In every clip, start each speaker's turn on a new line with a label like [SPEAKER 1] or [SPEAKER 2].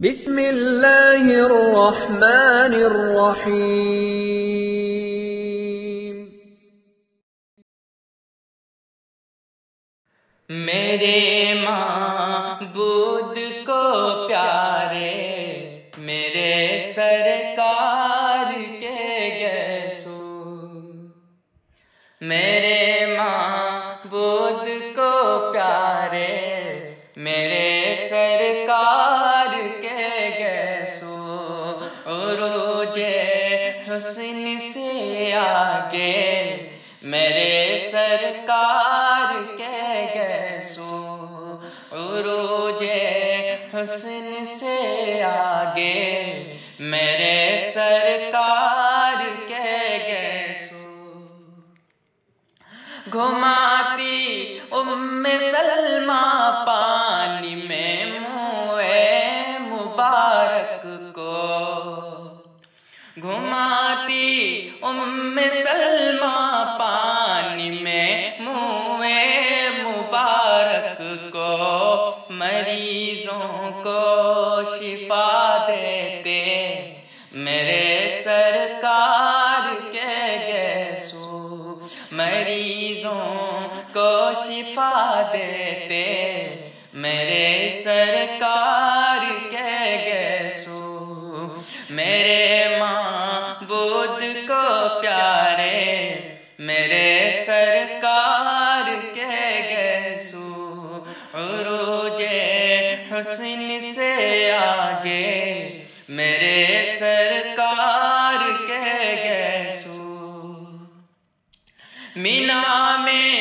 [SPEAKER 1] بسم اللہ الرحمن الرحیم۔
[SPEAKER 2] میرے معبود کو پیارے، میرے سرکار کے گیسو، میرے معبود کو پیارے، میرے سرکار کے گیسو، عروج حسن سے آگے میرے سرکار کے گیسو، عروج حسن سے آگے میرے سرکار کے گیسو، گھماتی ام سلمہ پانی میں منہ مبارک کو، گھماتی ام سلمہ پانی میں منہ مبارک کو، مریضوں کو شفا دیتے میرے سرکار کے گیسو، مریضوں کو شفا دیتے میرے سرکار کے گیسو، میرے معبود کو پیارے، میرے سرکار کے گیسو، عروج حسن سے آگے میرے سرکار کے گیسو، مینا میں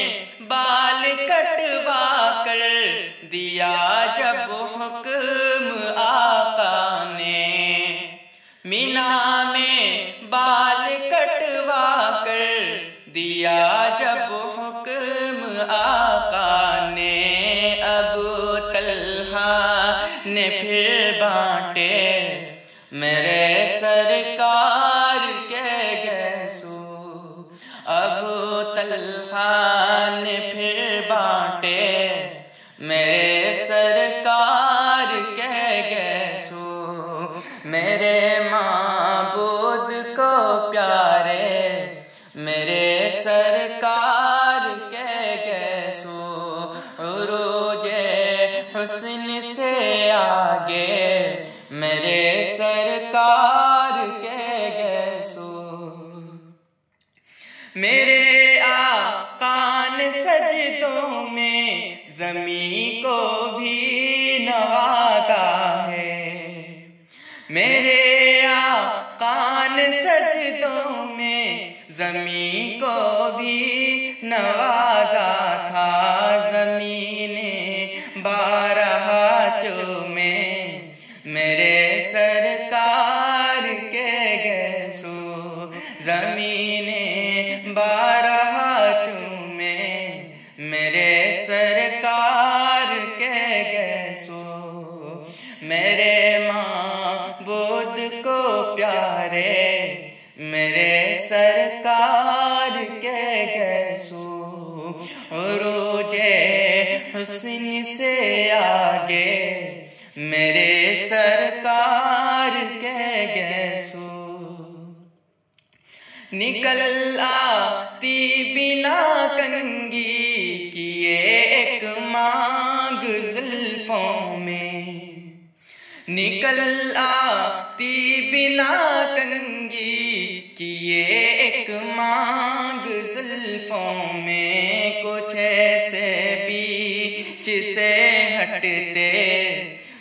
[SPEAKER 2] بال کٹوا کر دیا جب حکم آقا نے، مینا میں بال کٹوا کر دیا جب حکم آقا نے، ابو طلحہ نے پھر بانٹے میرے سرکار کے گیسو، ابو طلحہ نے پھر بانٹے میرے سرکار کے گیسو، میرے معبود کو پیارے، میرے سرکار کے گیسو، عروج حسن سے آگے میرے سرکار کے گیسو، میرے آقا نے سجدوں میں زمین کو بھی نوازا ہے، میرے آقا نے سجدوں میں زمین کو بھی نوازا تھا، زمین بارہا چومے میرے سرکار کے گیسو، زمین بارہا چومے میرے سرکار کے گیسو، میرے معبود کو پیارے، میرے سرکار کے گیسو، عروج حسن سے آگے میرے سرکار کے گیسو، نکل آتی بنا کنگھی کیے ایک مانگ زلفوں میں، نکل آتی بنا کنگھی کیے ایک مانگ زلفوں میں، کچھ ایسے بیچ سے ہٹتے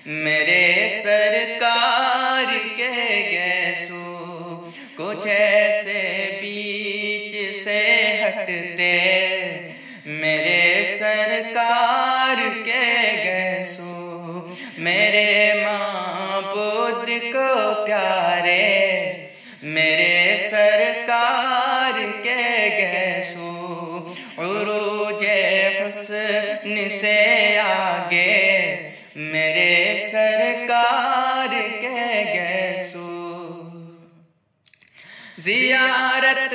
[SPEAKER 2] میرے سرکار کے گیسو، کچھ ایسے بیچ سے ہٹتے میرے سرکار کے گیسو، میرے معبود کو پیارے، میرے سرکار کے گیسو، عروج حسن سے آگے میرے سرکار کے گیسو، زیارت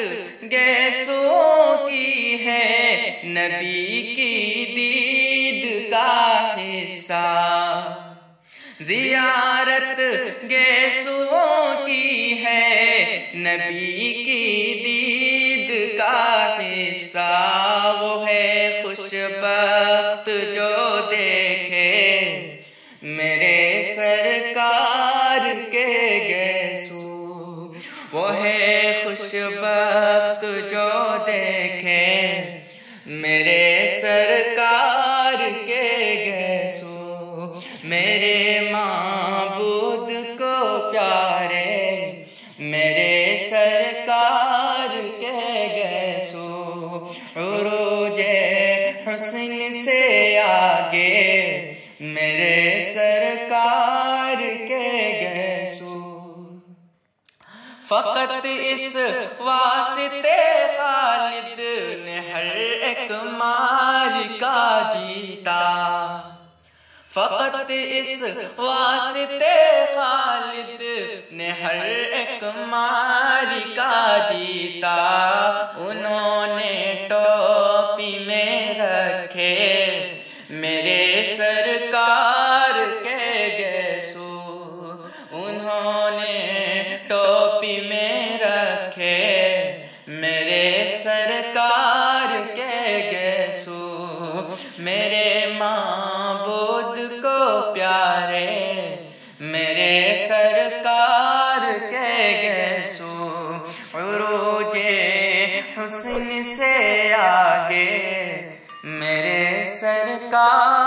[SPEAKER 2] گیسوں کی ہے نبی کی دید کا حصہ، زیارت گیسوں کی ہے، نبی کی دید کا حصہ وہ ہے خوش بخت جو دیکھے میرے سرکار کے گیسو، وہ ہے خوش بخت جو دیکھے میرے سرکار کے گیسو، میرے معبود کو پیارے میرے سرکار کے گیسو، عروج حسن سے آگے میرے سرکار کے گیسو، فقط اس واسطے خالد نے ہر ایک معرکہ جیتا، فقط اس واسطے خالد نے ہر ایک معرکہ جیتا، انہوں نے ٹوپی میں رکھے میرے سرکار کے گیسو، انہوں نے ٹوپی میں رکھے میرے سرکار کے گیسو، میرے معبود کو پیارے میرے سرکار کے گیسو، عروج حسن سے آگے میرے سرکار